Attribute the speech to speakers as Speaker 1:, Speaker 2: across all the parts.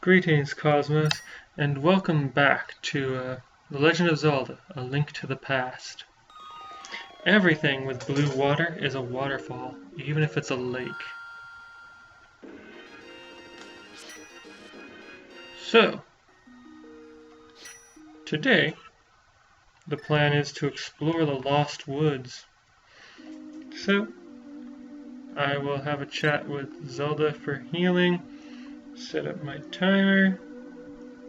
Speaker 1: Greetings, Cosmos, and welcome back to The Legend of Zelda, A Link to the Past. Everything with blue water is a waterfall, even if it's a lake. So, today, the plan is to explore the Lost Woods. So, I will have a chat with Zelda for healing, set up my timer,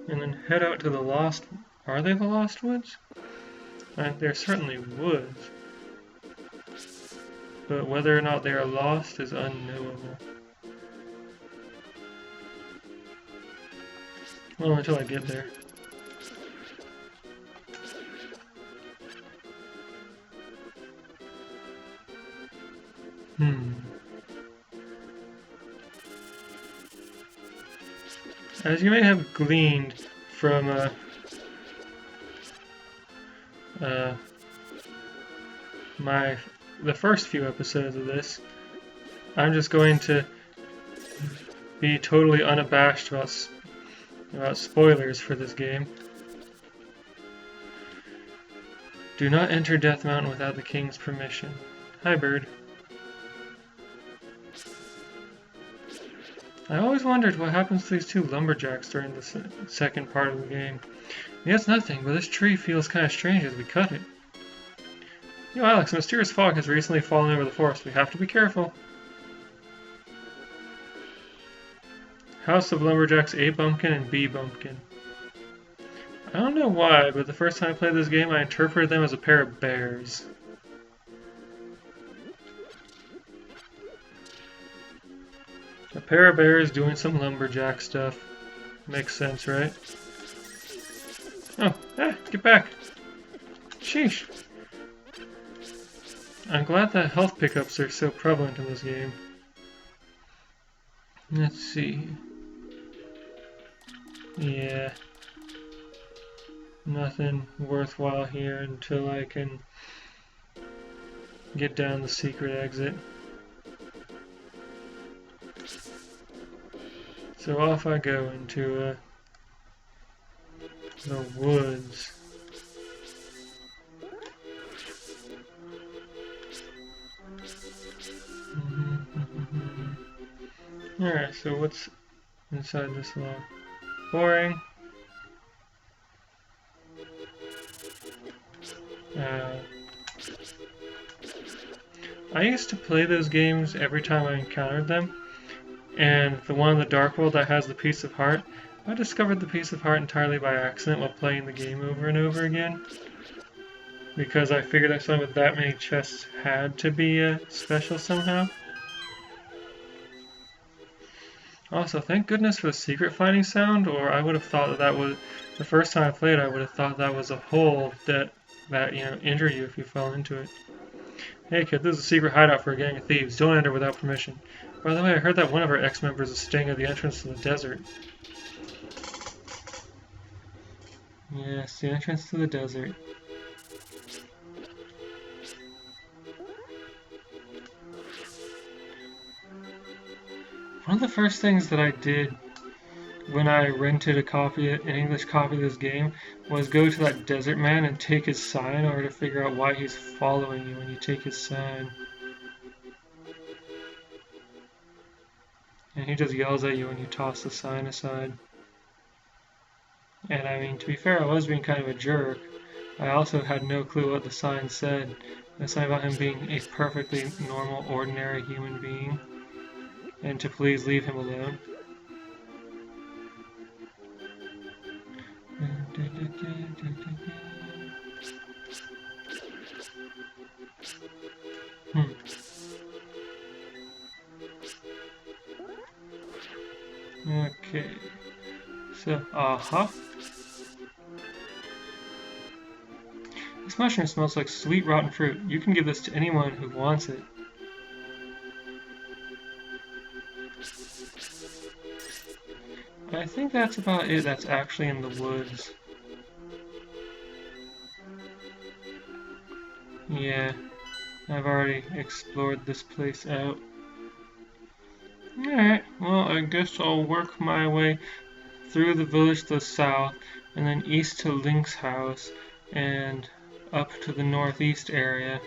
Speaker 1: and then head out to the Lost... Are they the Lost Woods? They're certainly woods, but whether or not they are lost is unknowable. Well, until I get there. As you may have gleaned from the first few episodes of this, I'm just going to be totally unabashed about spoilers for this game. Do not enter Death Mountain without the king's permission. Hi, bird. I always wondered what happens to these two lumberjacks during the second part of the game. Yeah, it's nothing, but this tree feels kind of strange as we cut it. Yo, Alex, a mysterious fog has recently fallen over the forest. We have to be careful. House of Lumberjacks A Bumpkin and B Bumpkin. I don't know why, but the first time I played this game, I interpreted them as a pair of bears. A pair of bears doing some lumberjack stuff. Makes sense, right? Oh, get back! Sheesh! I'm glad that health pickups are so prevalent in this game. Let's see. Yeah. Nothing worthwhile here until I can get down the secret exit. So off I go into the woods. Alright, so what's inside this log? Boring. I used to play those games every time I encountered them, and the one in the Dark World that has the Piece of Heart, I discovered the Piece of Heart entirely by accident while playing the game over and over again, because I figured that something with that many chests had to be special somehow. Also, thank goodness for the secret finding sound, or I would have thought that was, the first time I played, I would have thought that was a hole that injured you if you fell into it. Hey kid, this is a secret hideout for a gang of thieves. Don't enter without permission. By the way, I heard that one of our ex-members is staying at the entrance to the desert. Yes, the entrance to the desert. One of the first things that I did when I rented an English copy of this game was go to that desert man and take his sign in order to figure out why he's following you when you take his sign. And he just yells at you when you toss the sign aside. And I mean, to be fair, I was being kind of a jerk. I also had no clue what the sign said. The sign about him being a perfectly normal, ordinary human being. And to please leave him alone. Okay, so, This mushroom smells like sweet rotten fruit. You can give this to anyone who wants it. I think that's about it that's actually in the woods. Yeah, I've already explored this place out. Alright, well, I guess I'll work my way through the village to the south, and then east to Link's house, and up to the northeast area.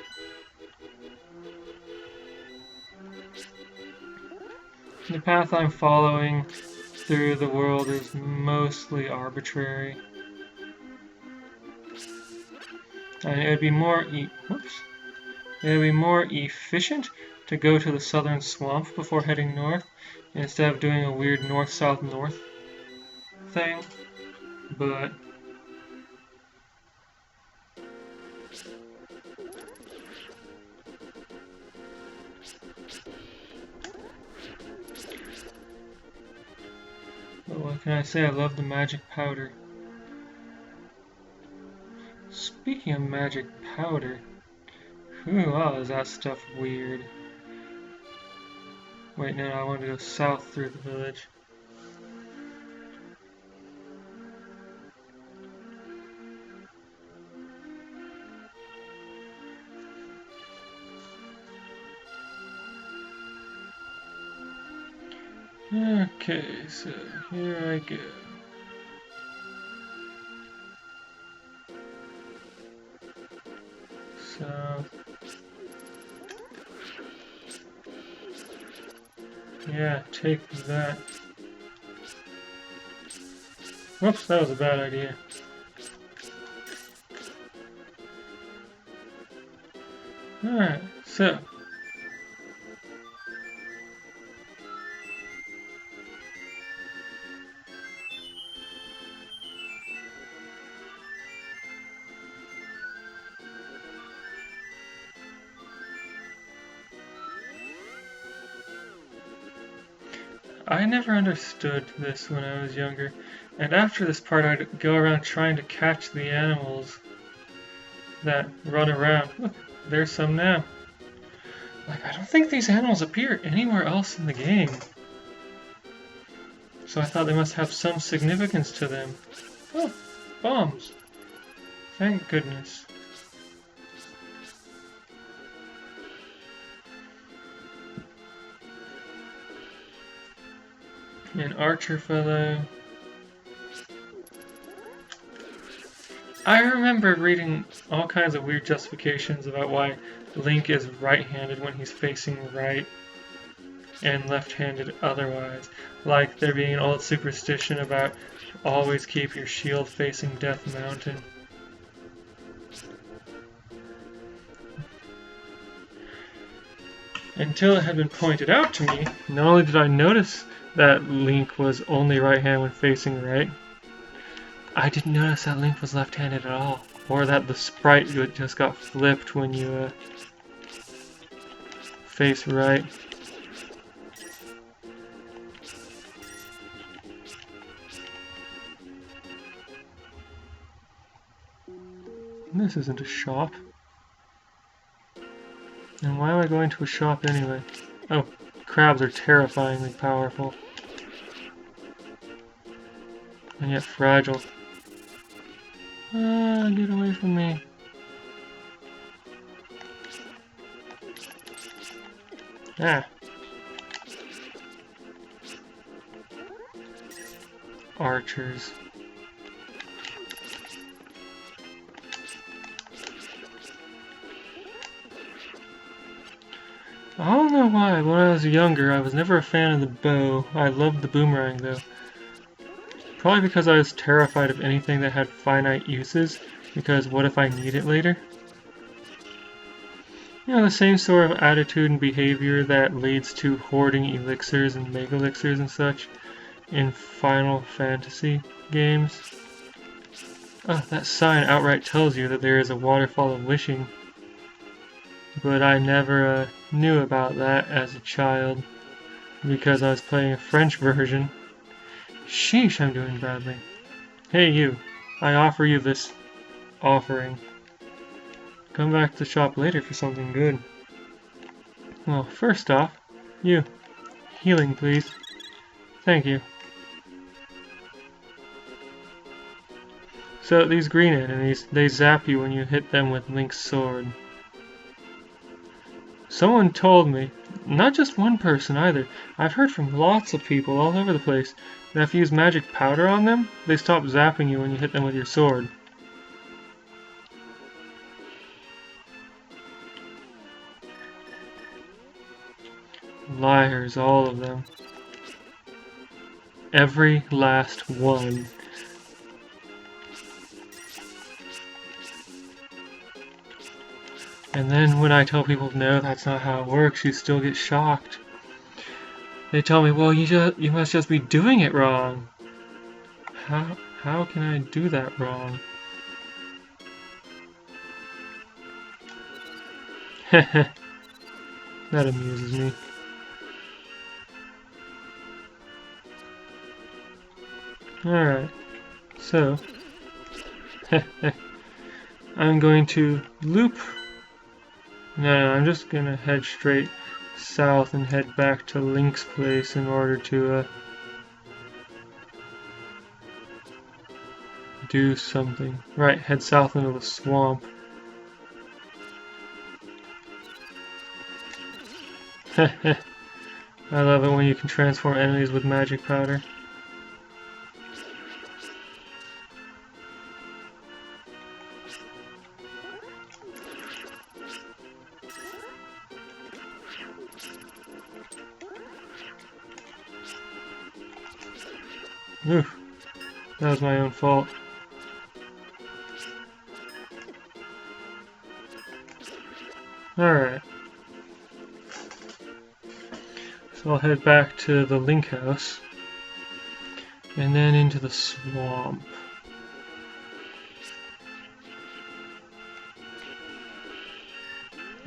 Speaker 1: The path I'm following through the world is mostly arbitrary. And it would be more efficient to go to the southern swamp before heading north, instead of doing a weird north-south-north thing. But what can I say? I love the magic powder. Speaking of magic powder, wow, is that stuff weird. Wait, no, I want to go south through the village. Okay, so here I go. South. Yeah, take that. Whoops, that was a bad idea. Alright, so. I never understood this when I was younger, and after this part I'd go around trying to catch the animals that run around. Look, there's some now. Like, I don't think these animals appear anywhere else in the game. So I thought they must have some significance to them. Oh, bombs. Thank goodness. An archer fellow. I remember reading all kinds of weird justifications about why Link is right-handed when he's facing right and left-handed otherwise. Like there being an old superstition about always keep your shield facing Death Mountain. Until it had been pointed out to me, not only did I notice that Link was only right-handed when facing right, I didn't notice that Link was left-handed at all, or that the sprite just got flipped when you face right. This isn't a shop. And why am I going to a shop anyway? Oh, crabs are terrifyingly powerful. And yet fragile. Ah, get away from me. Ah. Archers. I don't know why, when I was younger, I was never a fan of the bow. I loved the boomerang, though. Probably because I was terrified of anything that had finite uses, because what if I need it later? You know, the same sort of attitude and behavior that leads to hoarding elixirs and mega elixirs and such in Final Fantasy games. Oh, that sign outright tells you that there is a waterfall of wishing. But I never knew about that as a child, because I was playing a French version. Sheesh, I'm doing badly. Hey you, I offer you this offering. Come back to the shop later for something good. Well, first off, you. Healing, please. Thank you. So these green enemies, they zap you when you hit them with Link's sword. Someone told me, not just one person either, I've heard from lots of people all over the place, Now if you use magic powder on them, they stop zapping you when you hit them with your sword. Liars, all of them. Every last one. And then when I tell people, no, that's not how it works, you still get shocked. They tell me, well, you must just be doing it wrong. How can I do that wrong? That amuses me. Alright, so I'm going to loop. No, I'm just gonna head straight south and head back to Link's place in order to do something. Right, head south into the swamp. I love it when you can transform enemies with magic powder. Oof, that was my own fault. Alright. So I'll head back to the Link house. And then into the swamp.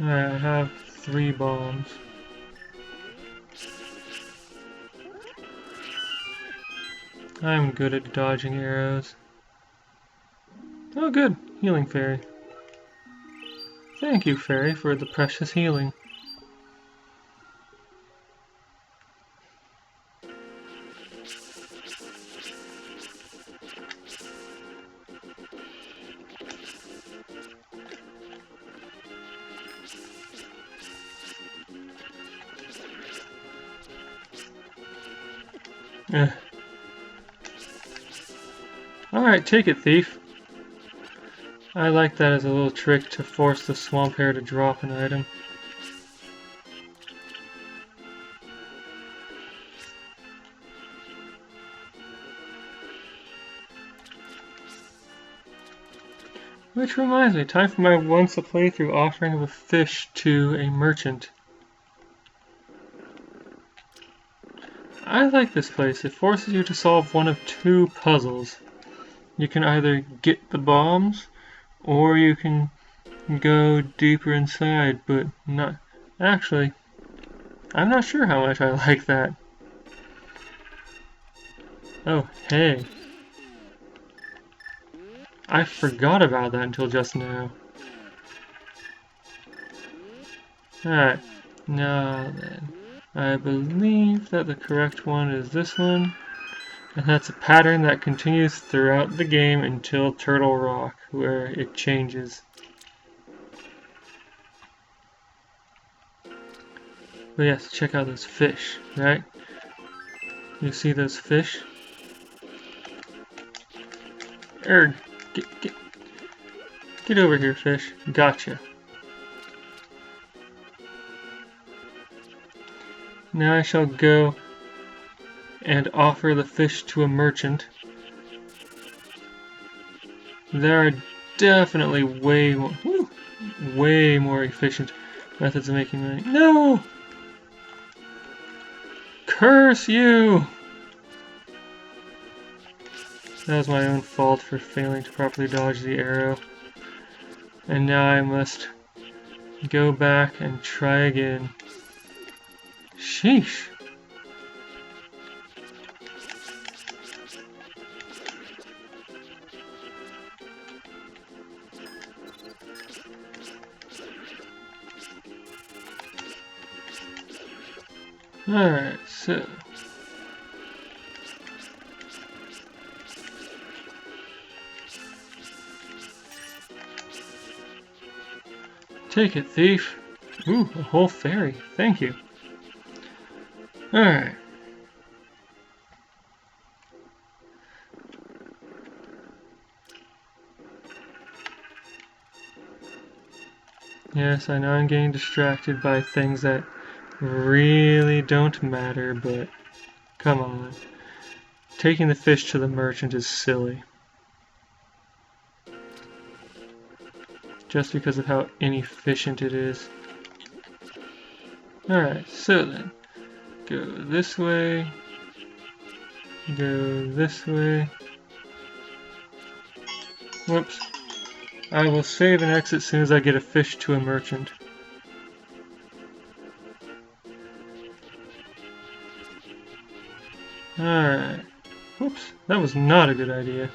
Speaker 1: Alright, I have 3 bombs. I'm good at dodging arrows. Oh good, healing fairy. Thank you, fairy, for the precious healing. Alright, take it, thief. I like that as a little trick to force the swamp hare to drop an item. Which reminds me, time for my once a playthrough offering of a fish to a merchant. I like this place. It forces you to solve one of 2 puzzles. You can either get the bombs, or you can go deeper inside, but not... Actually, I'm not sure how much I like that. Oh, hey. I forgot about that until just now. Alright, now then. I believe that the correct one is this one. And that's a pattern that continues throughout the game until Turtle Rock, where it changes. But yes, check out those fish, right? You see those fish? Erg, get over here, fish. Gotcha. Now I shall go and offer the fish to a merchant. There are definitely way more efficient methods of making money. No! Curse you! That was my own fault for failing to properly dodge the arrow. And now I must go back and try again. Sheesh. Alright, so... Take it, thief. Ooh, a whole fairy. Thank you. Alright. Yes, I know I'm getting distracted by things that really don't matter, but come on. Taking the fish to the merchant is silly. Just because of how inefficient it is. Alright, so then. Go this way. Go this way. Whoops. I will save and exit as soon as I get a fish to a merchant. Alright. Whoops, that was not a good idea.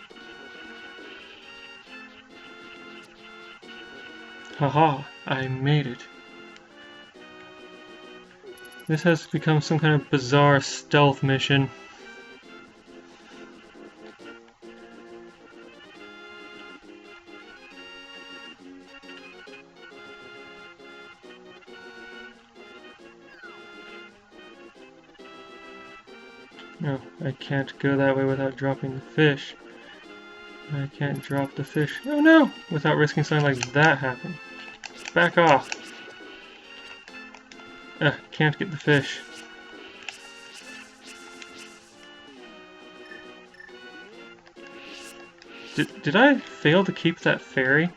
Speaker 1: Haha, I made it. This has become some kind of bizarre stealth mission. No, I can't go that way without dropping the fish. I can't drop the fish. Oh no! Without risking something like that happen. Back off! Can't get the fish. Did I fail to keep that fairy?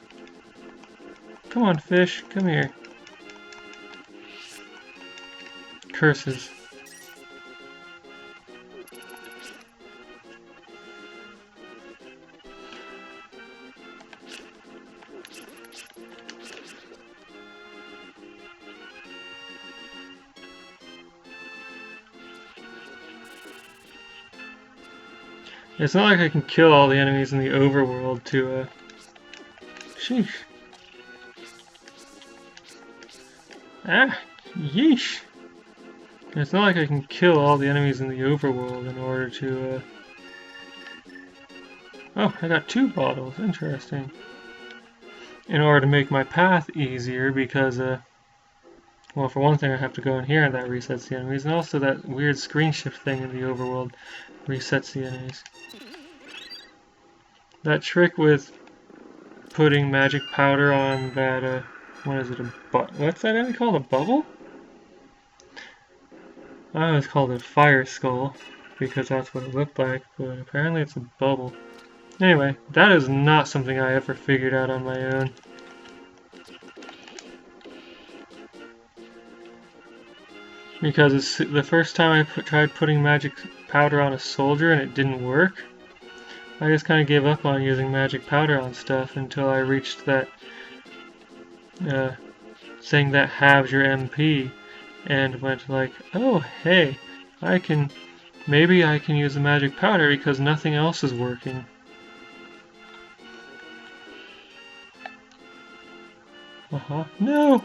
Speaker 1: Come on, fish, come here. Curses. It's not like I can kill all the enemies in the overworld to, sheesh. Ah, yeesh. It's not like I can kill all the enemies in the overworld in order to, Oh, I got 2 bottles. Interesting. In order to make my path easier because, well, for one thing I have to go in here and that resets the enemies, and also that weird screen shift thing in the overworld resets the enemies. That trick with putting magic powder on that, what is it, what's that enemy called, a bubble? I always called it Fire Skull, because that's what it looked like, but apparently it's a bubble. Anyway, that is not something I ever figured out on my own. Because the first time I tried putting magic powder on a soldier and it didn't work, I just kind of gave up on using magic powder on stuff until I reached that thing that halves your MP and went like, oh hey, maybe I can use the magic powder because nothing else is working. No!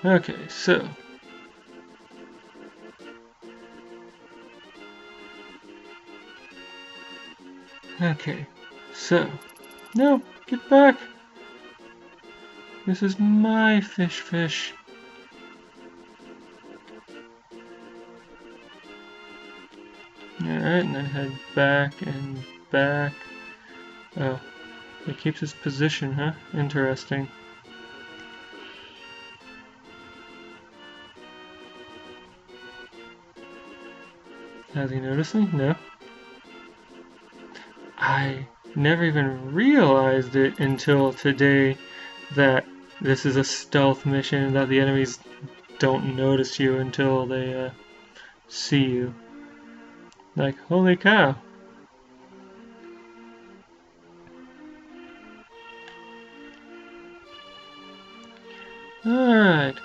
Speaker 1: Okay, so no, get back! This is my fish. Alright, and then head back and back. Oh, it keeps its position, huh? Interesting. Has he noticed me? No. I never even realized it until today that this is a stealth mission, that the enemies don't notice you until they see you. Like, holy cow. Alright,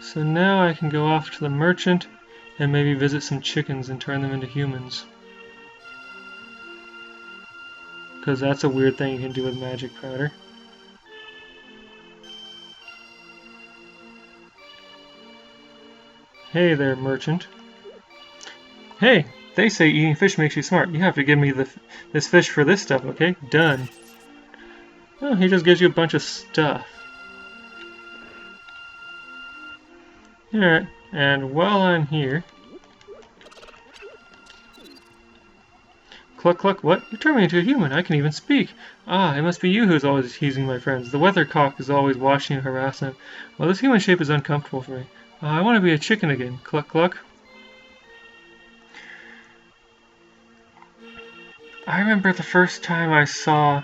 Speaker 1: so now I can go off to the merchant and maybe visit some chickens and turn them into humans. Because that's a weird thing you can do with magic powder. Hey there, merchant. Hey, they say eating fish makes you smart. You have to give me this fish for this stuff, okay? Done. Oh, he just gives you a bunch of stuff. Alright, and while I'm here, Cluck, cluck, what? You turned me into a human. I can even speak. Ah, it must be you who's always teasing my friends. The weathercock is always watching and harassing them. Well, this human shape is uncomfortable for me. I want to be a chicken again. Cluck, cluck. I remember the first time I saw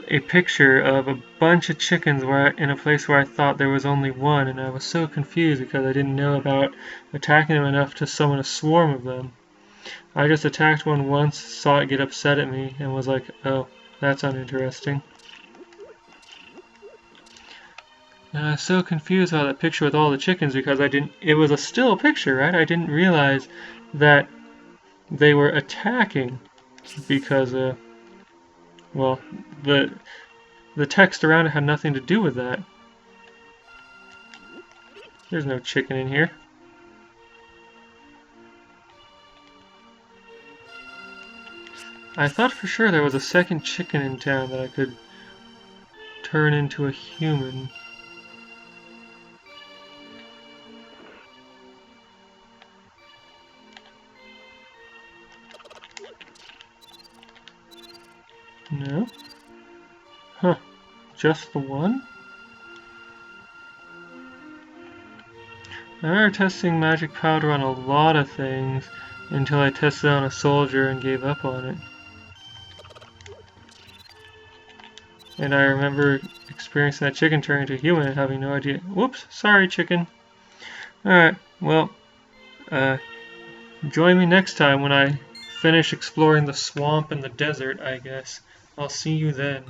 Speaker 1: a picture of a bunch of chickens in a place where I thought there was only one, and I was so confused because I didn't know about attacking them enough to summon a swarm of them. I just attacked one once, saw it get upset at me, and was like, oh, that's uninteresting. And I was so confused about that picture with all the chickens because it was a still picture, right? I didn't realize that they were attacking because, well, the text around it had nothing to do with that. There's no chicken in here. I thought for sure there was a second chicken in town that I could turn into a human. No? Huh. Just the one? I remember testing magic powder on a lot of things until I tested it on a soldier and gave up on it. And I remember experiencing that chicken turning into a human and having no idea. Whoops, sorry chicken. Alright, well, join me next time when I finish exploring the swamp and the desert, I guess. I'll see you then.